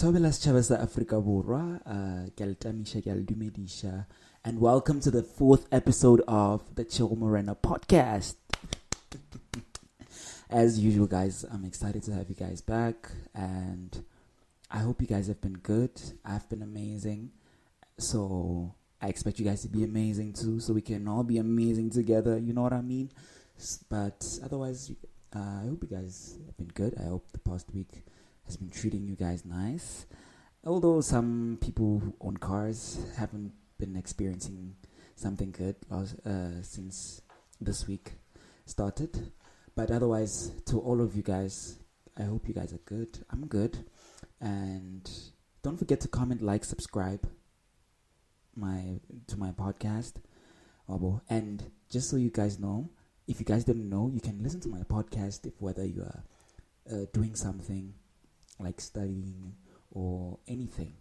Tobelas Chavasa Africa Borwa, Galtamisha Galdumedisha, and welcome to the 4th episode of the TSHEGO Morena Podcast. As usual, guys, I'm excited to have you guys back, and I hope you guys have been good. I've been amazing, so I expect you guys to be amazing too, so we can all be amazing together, you know what I mean? But otherwise, I hope you guys have been good. I hope the past week has been treating you guys nice. Although some people who own cars haven't been experiencing something good since this week started. But otherwise, to all of you guys, I hope you guys are good. I'm good. And don't forget to comment, like, subscribe to my podcast. And just so you guys know, if you guys didn't know, you can listen to my podcast whether you are doing something like studying or anything.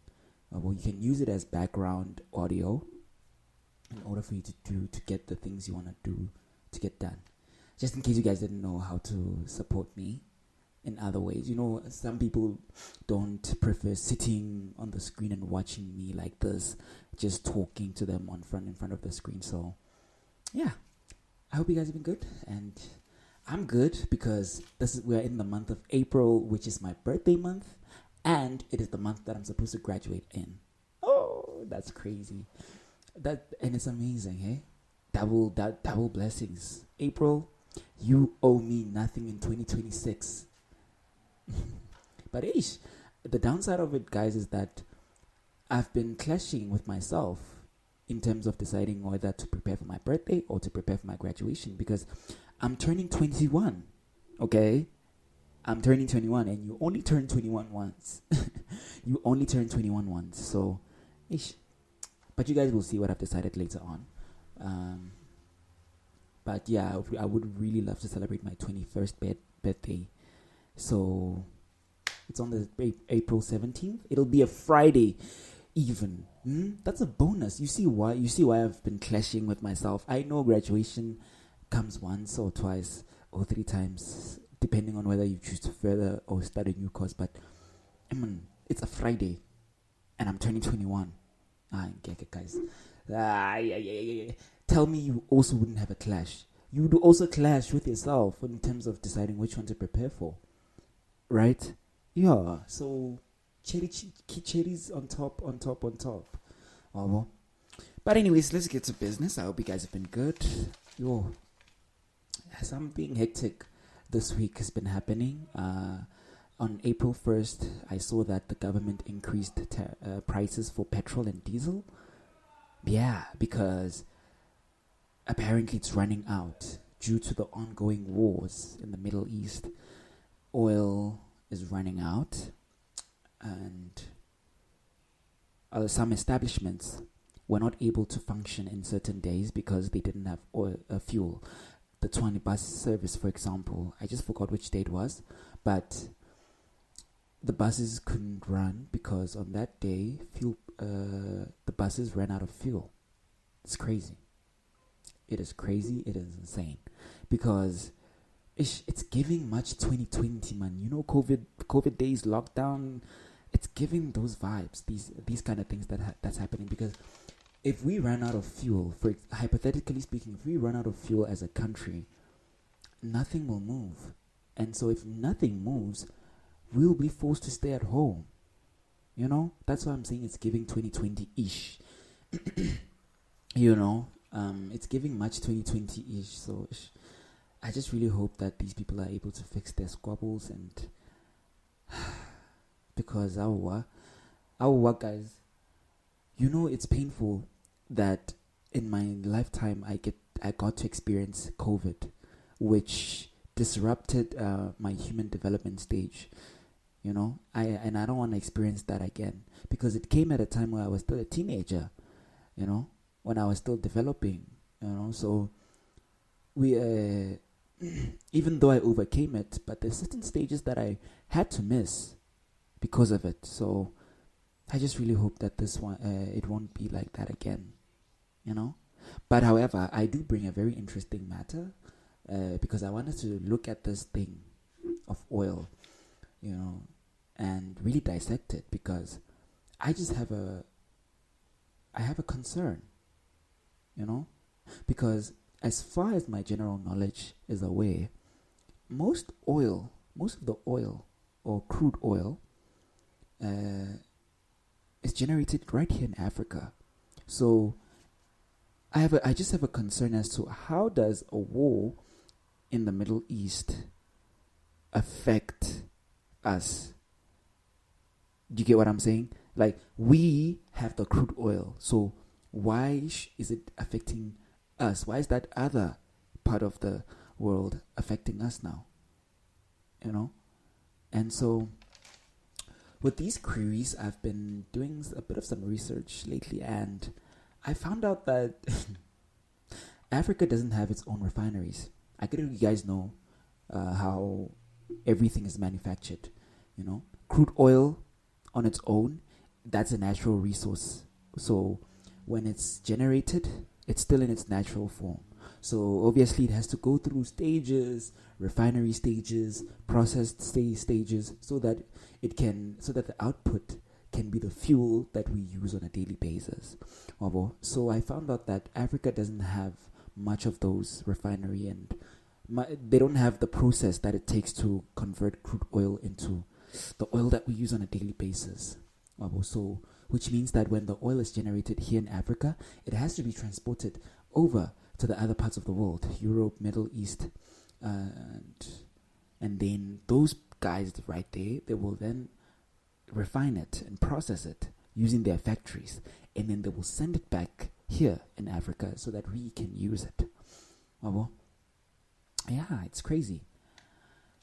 You can use it as background audio in order for you to get the things you want to do to get done. Just in case you guys didn't know how to support me in other ways. You know, some people don't prefer sitting on the screen and watching me like this, just talking to them in front of the screen. So yeah, I hope you guys have been good, and I'm good because we're in the month of April, which is my birthday month, and it is the month that I'm supposed to graduate in. Oh, that's crazy. And it's amazing, hey? Double blessings. April, you owe me nothing in 2026. But the downside of it, guys, is that I've been clashing with myself in terms of deciding whether to prepare for my birthday or to prepare for my graduation, because I'm turning 21, okay? I'm turning 21, and you only turn 21 once. You only turn 21 once, so, but you guys will see what I've decided later on. But yeah, I would really love to celebrate my 21st birthday. So it's on the April 17th. It'll be a Friday even. That's a bonus. You see why I've been clashing with myself. I know graduation comes once or twice or 3 times, depending on whether you choose to further or start a new course. But it's a Friday, and I'm turning 21. Get it, guys. Yeah. Tell me you also wouldn't have a clash. You would also clash with yourself in terms of deciding which one to prepare for, right? Yeah. So cherries on top. But anyways, let's get to business. I hope you guys have been good. Something hectic this week has been happening. On April 1st, I saw that the government increased prices for petrol and diesel. Yeah, because apparently it's running out due to the ongoing wars in the Middle East. Oil is running out, and some establishments were not able to function in certain days because they didn't have fuel. The 20 bus service, for example, I just forgot which day it was, but the buses couldn't run because on that day, the buses ran out of fuel. It's crazy. It is crazy. It is insane because it's giving much 2020, man. You know, COVID days, lockdown. It's giving those vibes. These kind of things that's happening, because if we run out of fuel, hypothetically speaking, if we run out of fuel as a country, nothing will move. And so if nothing moves, we'll be forced to stay at home. You know, that's why I'm saying it's giving 2020-ish. You know, it's giving much 2020-ish. So I just really hope that these people are able to fix their squabbles, and because our guys, you know, it's painful that in my lifetime I got to experience COVID, which disrupted my human development stage. You know, I don't want to experience that again, because it came at a time where I was still a teenager, you know, when I was still developing, you know. So we even though I overcame it, but there's certain stages that I had to miss because of it. So I just really hope that this one it won't be like that again, you know. But however, I do bring a very interesting matter, because I wanted to look at this thing of oil, you know, and really dissect it, because I just have a concern, because as far as my general knowledge is aware, most of the oil or crude oil is generated right here in Africa. So I just have a concern as to how does a war in the Middle East affect us? Do you get what I'm saying? Like, we have the crude oil, so why is it affecting us? Why is that other part of the world affecting us now? And so with these queries, I've been doing a bit of some research lately, and I found out that Africa doesn't have its own refineries. I get it, you guys know how everything is manufactured. Crude oil on its own, that's a natural resource. So when it's generated, it's still in its natural form. So obviously it has to go through stages, refinery stages, processed stages, so that the output can be the fuel that we use on a daily basis. So I found out that Africa doesn't have much of those refinery, and they don't have the process that it takes to convert crude oil into the oil that we use on a daily basis. So, which means that when the oil is generated here in Africa, it has to be transported over to the other parts of the world, Europe, Middle East, and then those guys right there, they will then refine it and process it using their factories, and then they will send it back here in Africa so that we can use it. Yeah, it's crazy.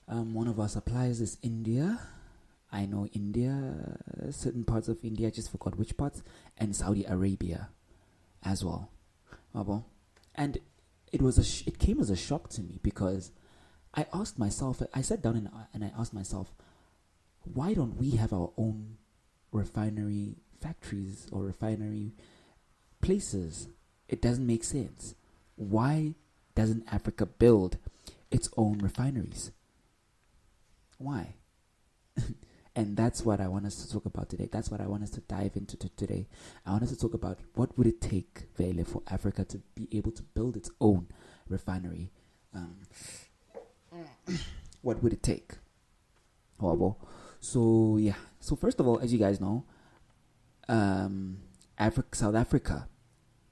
One of our suppliers is India. I know India, certain parts of India, I just forgot which parts, and Saudi Arabia as well. And it came as a shock to me, because I sat down and I asked myself, why don't we have our own refinery factories or refinery places? It doesn't make sense. Why doesn't Africa build its own refineries? Why? And that's what I want us to talk about today. That's what I want us to dive into today. I want us to talk about what would it take, Vele, for Africa to be able to build its own refinery. What would it take? So yeah. So first of all, as you guys know, South Africa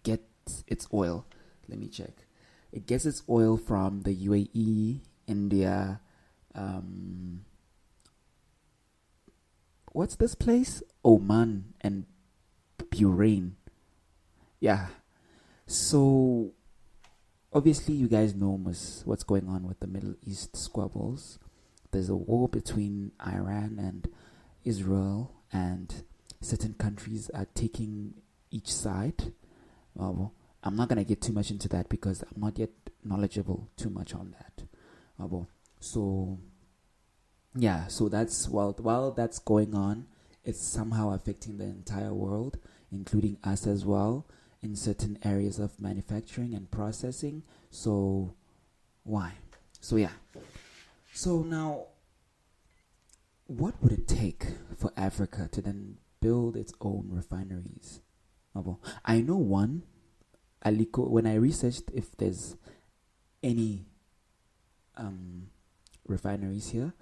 gets its oil. Let me check. It gets its oil from the UAE, India. What's this place? Oman and Bahrain. Yeah. So obviously you guys know what's going on with the Middle East squabbles. There's a war between Iran and Israel, and certain countries are taking each side. I'm not going to get too much into that because I'm not yet knowledgeable too much on that. So yeah, so that's while that's going on, it's somehow affecting the entire world, including us as well, in certain areas of manufacturing and processing. So why? So yeah. So now, what would it take for Africa to then build its own refineries? I know one, Aliko, when I researched if there's any refineries here,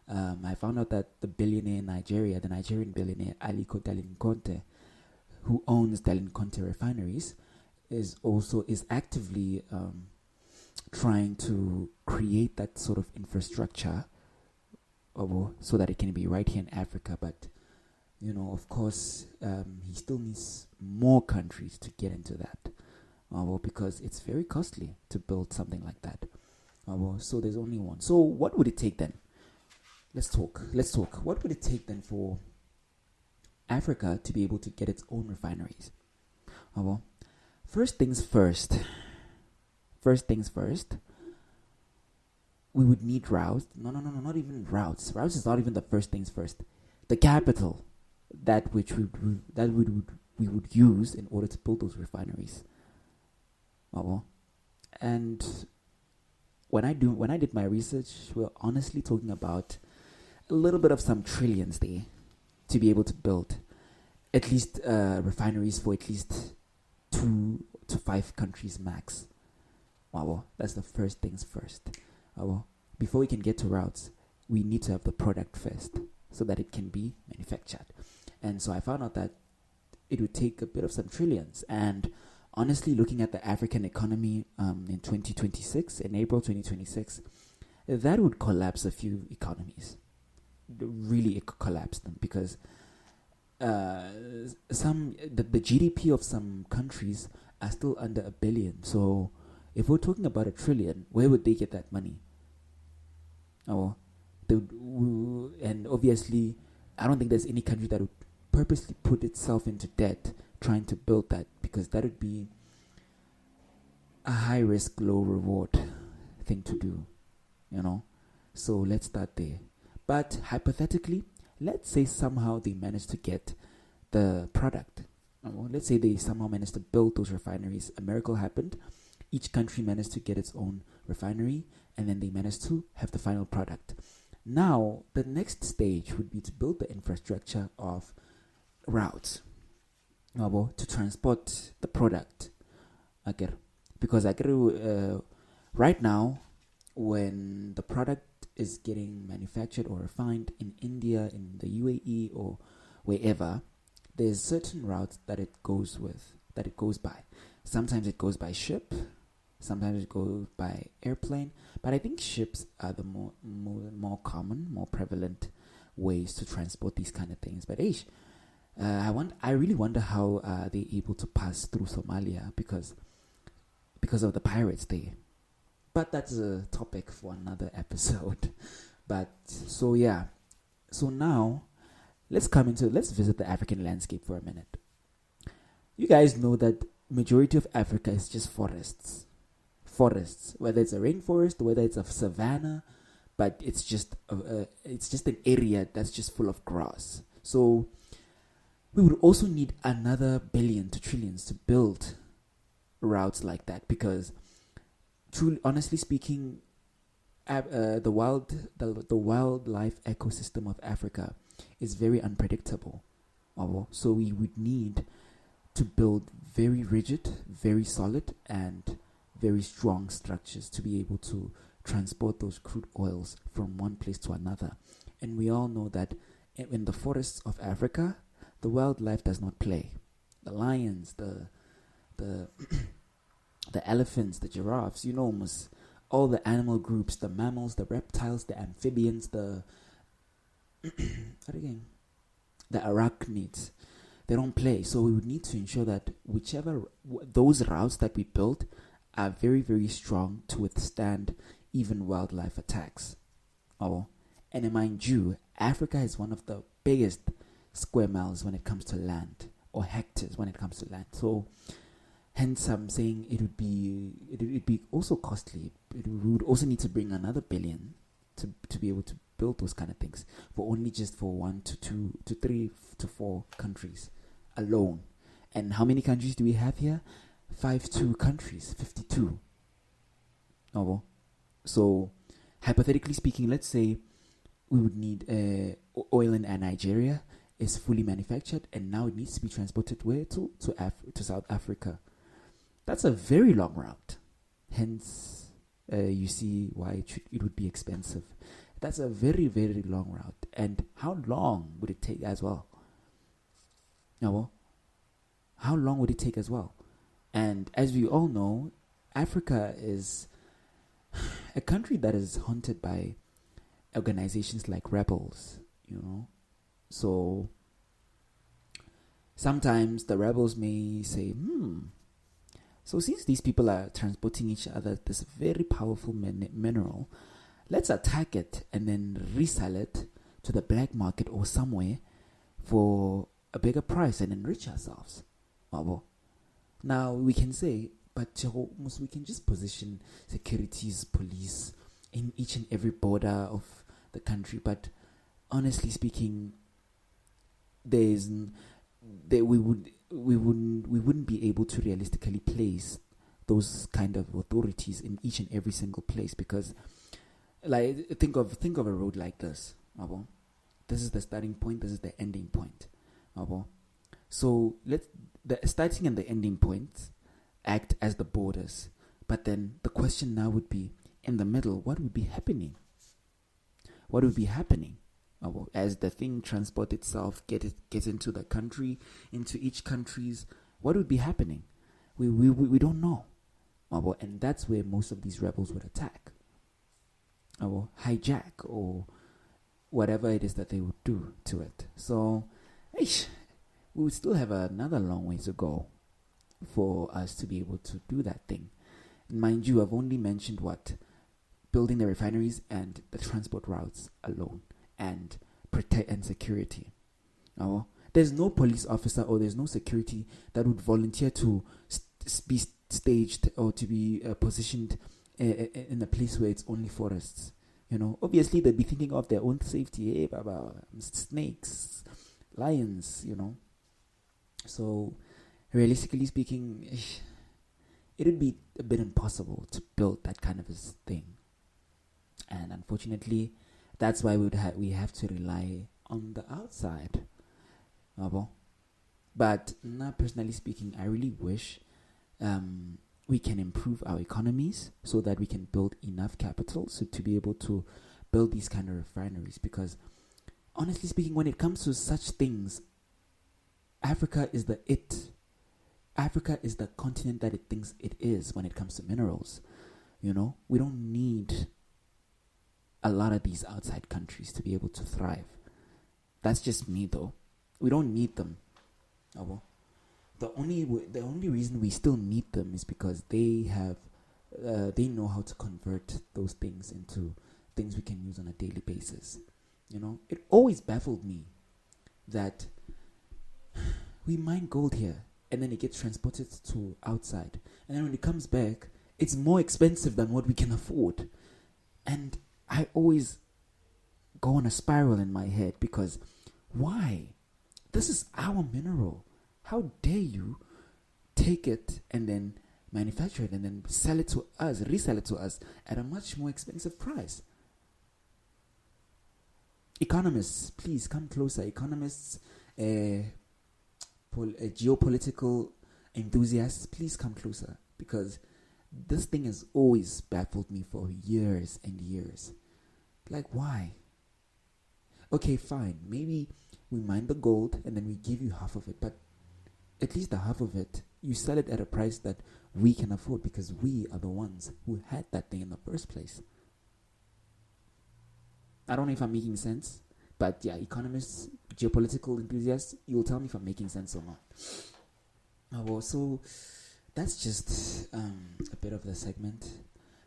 I found out that the billionaire in Nigeria, the Nigerian billionaire Aliko Dalinkonte, who owns Dalinkonte refineries, is actively trying to create that sort of infrastructure so that it can be right here in Africa. But of course, he still needs more countries to get into that, because it's very costly to build something like that. So there's only one. So what would it take then? Let's talk. What would it take then for Africa to be able to get its own refineries? First things first. We would need routes. No, not even routes. Routes is not even the first things first. The capital, we would use in order to build those refineries. And when I did my research, we're honestly talking about a little bit of some trillions there to be able to build at least refineries for at least 2 to 5 countries max. Wow, that's the first things first. Before we can get to routes, we need to have the product first so that it can be manufactured. And so I found out that it would take a bit of some trillions. And honestly, looking at the African economy in 2026, in April 2026, that would collapse a few economies. Really, it could collapse them because the GDP of some countries are still under $1 billion. So if we're talking about $1 trillion, where would they get that money? And obviously, I don't think there's any country that would purposely put itself into debt trying to build that, because that would be a high risk, low reward thing to do, So let's start there. But hypothetically, let's say somehow they managed to get the product. Let's say they somehow managed to build those refineries. A miracle happened. Each country managed to get its own refinery, and then they managed to have the final product. Now, the next stage would be to build the infrastructure of routes to transport the product. Because right now, when the product is getting manufactured or refined in India, in the UAE, or wherever, there's certain routes that it goes by. Sometimes it goes by ship, sometimes it goes by airplane, but I think ships are the more common, more prevalent ways to transport these kind of things. But I really wonder how they're able to pass through Somalia because of the pirates there. But that's a topic for another episode. But so now let's visit the African landscape for a minute. You guys know that majority of Africa is just forests, whether it's a rainforest, whether it's a savanna, but it's just an area that's just full of grass. So we would also need another billion to trillions to build routes like that, because truly, honestly speaking, the wildlife ecosystem of Africa is very unpredictable. So we would need to build very rigid, very solid, and very strong structures to be able to transport those crude oils from one place to another. And we all know that in the forests of Africa, the wildlife does not play. The lions, the elephants, the giraffes, almost all the animal groups, the mammals, the reptiles, the amphibians, the arachnids, they don't play. So we would need to ensure that those routes that we build are very, very strong to withstand even wildlife attacks. And mind you, Africa is one of the biggest square miles when it comes to land, or hectares when it comes to land. So hence I'm saying it would be also costly. We would also need to bring another billion to be able to build those kind of things for 1 to 2 to 3 to 4 countries alone. And how many countries do we have here? 52 countries, 52. So hypothetically speaking, let's say we would need oil in Nigeria is fully manufactured, and now it needs to be transported where to South Africa. That's a very long route. Hence, you see why it would be expensive. That's a very, very long route. And how long would it take as well? How long would it take as well? And as we all know, Africa is a country that is haunted by organizations like rebels, So sometimes the rebels may say, so since these people are transporting each other this very powerful mineral, let's attack it and then resell it to the black market or somewhere for a bigger price and enrich ourselves. Now we can say, but we can just position securities, police in each and every border of the country. But honestly speaking, we wouldn't be able to realistically place those kind of authorities in each and every single place, because think of a road like this. This is the starting point. This is the ending point. So the starting and the ending points act as the borders. But then the question now would be, in the middle, what would be happening? What would be happening as the thing transport itself gets into the country, into each countries? What would be happening? We don't know. And that's where most of these rebels would attack, or hijack, or whatever it is that they would do to it. So, we would still have another long way to go for us to be able to do that thing. Mind you, I've only mentioned building the refineries and the transport routes alone, and protect and security. There's no police officer or there's no security that would volunteer to be staged or to be positioned in a place where it's only forests. Obviously they'd be thinking of their own safety. Snakes, lions. So realistically speaking, it would be a bit impossible to build that kind of a thing. And unfortunately, that's why we have to rely on the outside. But now, personally speaking, I really wish we can improve our economies so that we can build enough capital to be able to build these kind of refineries. Because honestly speaking, when it comes to such things, Africa is the continent that it thinks it is when it comes to minerals. We don't need a lot of these outside countries to be able to thrive. That's just me, though. We don't need them. The only reason we still need them is because they know how to convert those things into things we can use on a daily basis. It always baffled me that we mine gold here and then it gets transported to outside, and then when it comes back, it's more expensive than what we can afford. And I always go on a spiral in my head because why? This is our mineral. How dare you take it and then manufacture it and then resell it to us at a much more expensive price? Economists, please come closer. Economists, geopolitical enthusiasts, please come closer, because this thing has always baffled me for years and years. Like, why? Okay, fine. Maybe we mine the gold and then we give you half of it, but at least the half of it, you sell it at a price that we can afford, because we are the ones who had that thing in the first place. I don't know if I'm making sense, but yeah, economists, geopolitical enthusiasts, you'll tell me if I'm making sense or not. So that's just a bit of the segment.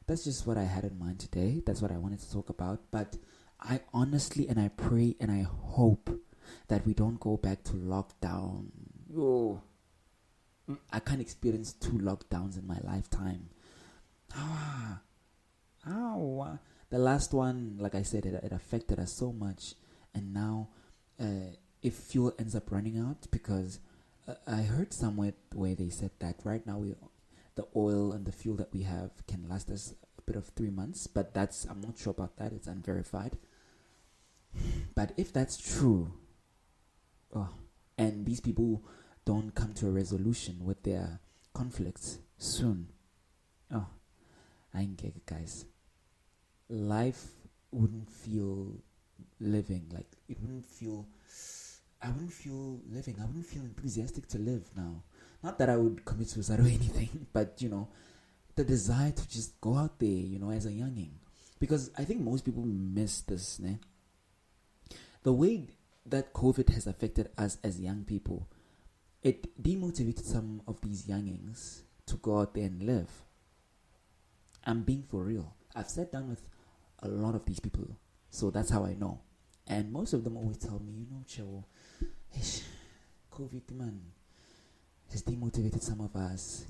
That's just what I had in mind today. That's what I wanted to talk about. But I honestly, and I pray and I hope that we don't go back to lockdown. I can't experience 2 lockdowns in my lifetime. The last one, like I said, it affected us so much. And now, if fuel ends up running out, because I heard somewhere where they said that right now the oil and the fuel that we have can last us a bit of 3 months. But I'm not sure about that. It's unverified. But if that's true, and these people don't come to a resolution with their conflicts soon, I ain't get it, guys. Life wouldn't feel living. Like, I wouldn't feel living. I wouldn't feel enthusiastic to live now. Not that I would commit suicide or anything, but the desire to just go out there, as a younging. Because I think most people miss this, the way that COVID has affected us as young people. It demotivated some of these youngings to go out there and live. I'm being for real. I've sat down with a lot of these people, so that's how I know. And most of them always tell me, Chewo, COVID, man, has demotivated some of us.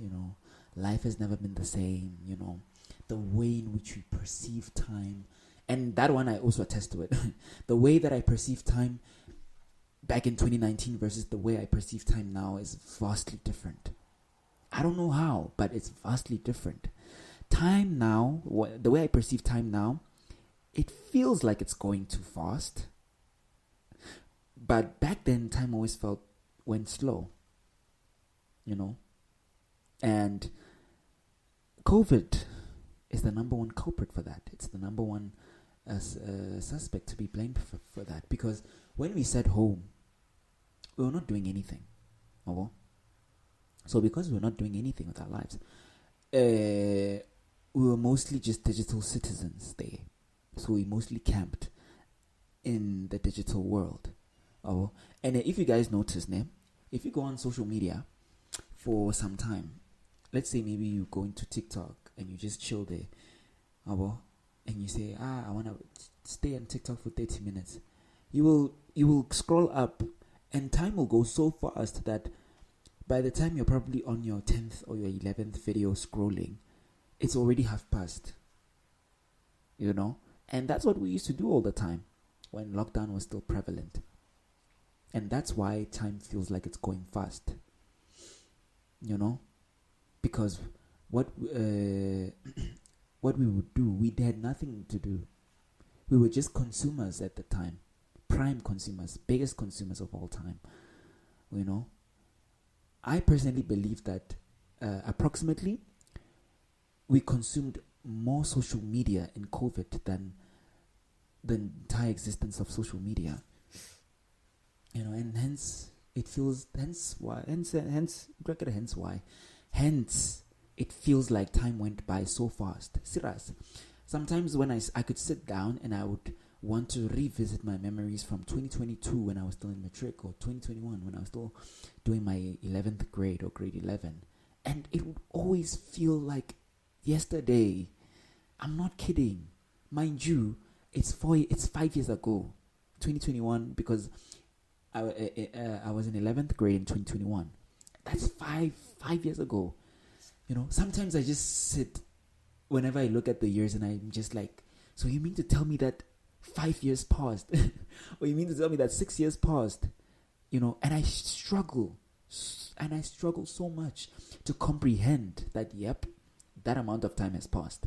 Life has never been the same. The way in which we perceive time, and that one I also attest to it. The way that I perceive time back in 2019 versus the way I perceive time now is vastly different. I don't know how, but it's vastly different. Time now, the way I perceive time now, it feels like it's going too fast. But back then, time always went slow, and COVID is the number one culprit for that. It's the number one suspect to be blamed for that, because when we sat home, we were not doing anything. So because we were not doing anything with our lives, we were mostly just digital citizens there. So we mostly camped in the digital world. And if you guys notice, if you go on social media for some time, let's say maybe you go into TikTok and you just chill there, and you say, I want to stay on TikTok for 30 minutes. You will scroll up, and time will go so fast that by the time you're probably on your 10th or your 11th video scrolling, it's already half past. And that's what we used to do all the time when lockdown was still prevalent. And that's why time feels like it's going fast. Because what we would do, we had nothing to do. We were just consumers at the time. Prime consumers, biggest consumers of all time. I personally believe that approximately we consumed more social media in COVID than the entire existence of social media. And hence it feels, hence it feels like time went by so fast. Serious. Sometimes when I could sit down and I would want to revisit my memories from 2022 when I was still in matric, or 2021 when I was still doing my 11th grade or grade 11, and it would always feel like yesterday. I'm not kidding. Mind you, it's 5 years ago, 2021, because I was in 11th grade in 2021. That's five years ago. Sometimes I just sit whenever I look at the years and I'm just like, so you mean to tell me that 5 years passed? Or you mean to tell me that 6 years passed? And I struggle so much to comprehend that, yep, that amount of time has passed.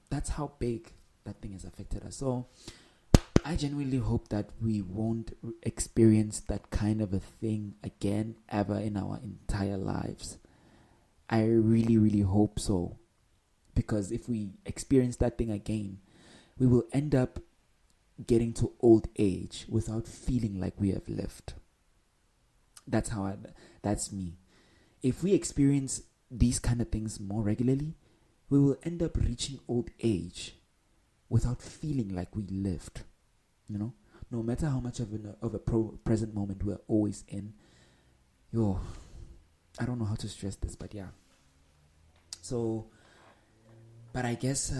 That's how big that thing has affected us. So I genuinely hope that we won't experience that kind of a thing again ever in our entire lives. I really, really hope so. Because if we experience that thing again, we will end up getting to old age without feeling like we have lived. That's me. If we experience these kind of things more regularly, we will end up reaching old age without feeling like we lived. No matter how much of a present moment we're always in. I don't know how to stress this, but yeah. So, but I guess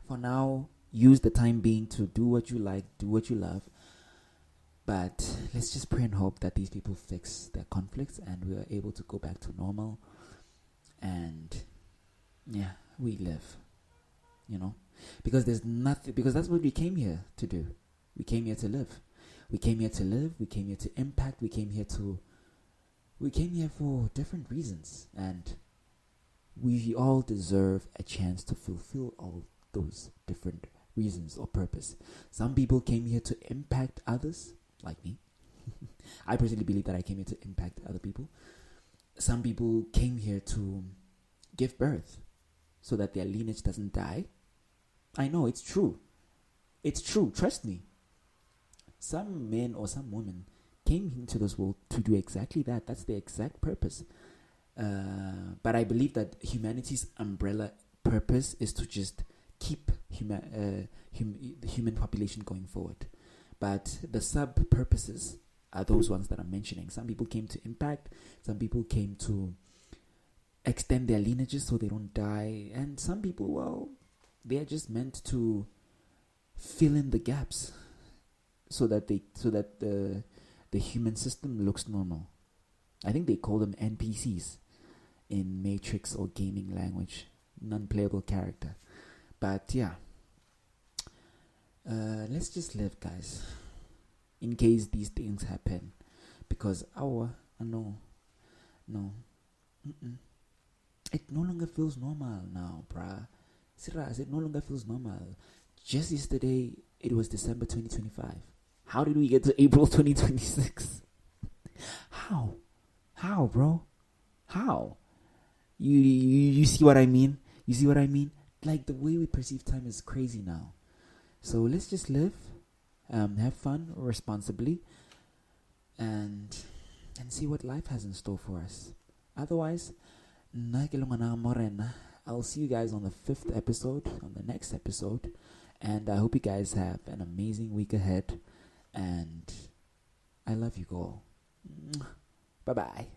for now, use the time being to do what you like, do what you love. But let's just pray and hope that these people fix their conflicts and we are able to go back to normal. And yeah, we live. Because there's nothing, because that's what we came here to do. We came here to live. We came here to live. We came here to impact. We came here for different reasons. And we all deserve a chance to fulfill all those different reasons or purpose. Some people came here to impact others, like me. I personally believe that I came here to impact other people. Some people came here to give birth so that their lineage doesn't die. I know, it's true. It's true, trust me. Some men or some women came into this world to do exactly that. That's the exact purpose. But I believe that humanity's umbrella purpose is to just keep the human population going forward. But the sub-purposes are those ones that I'm mentioning. Some people came to impact. Some people came to extend their lineages so they don't die. And some people, well, they are just meant to fill in the gaps so that the human system looks normal. I think they call them NPCs in Matrix or gaming language, non-playable character. But yeah, let's just live, guys, in case these things happen. Because it no longer feels normal now, bruh. Serious, it no longer feels normal. Just yesterday, it was December 2025. How did we get to April 2026? How, bro? How? You see what I mean? You see what I mean? Like, the way we perceive time is crazy now. So let's just live, have fun responsibly, and see what life has in store for us. Otherwise, I'll see you guys on the 5th episode, on the next episode. And I hope you guys have an amazing week ahead. And I love you all. Bye-bye.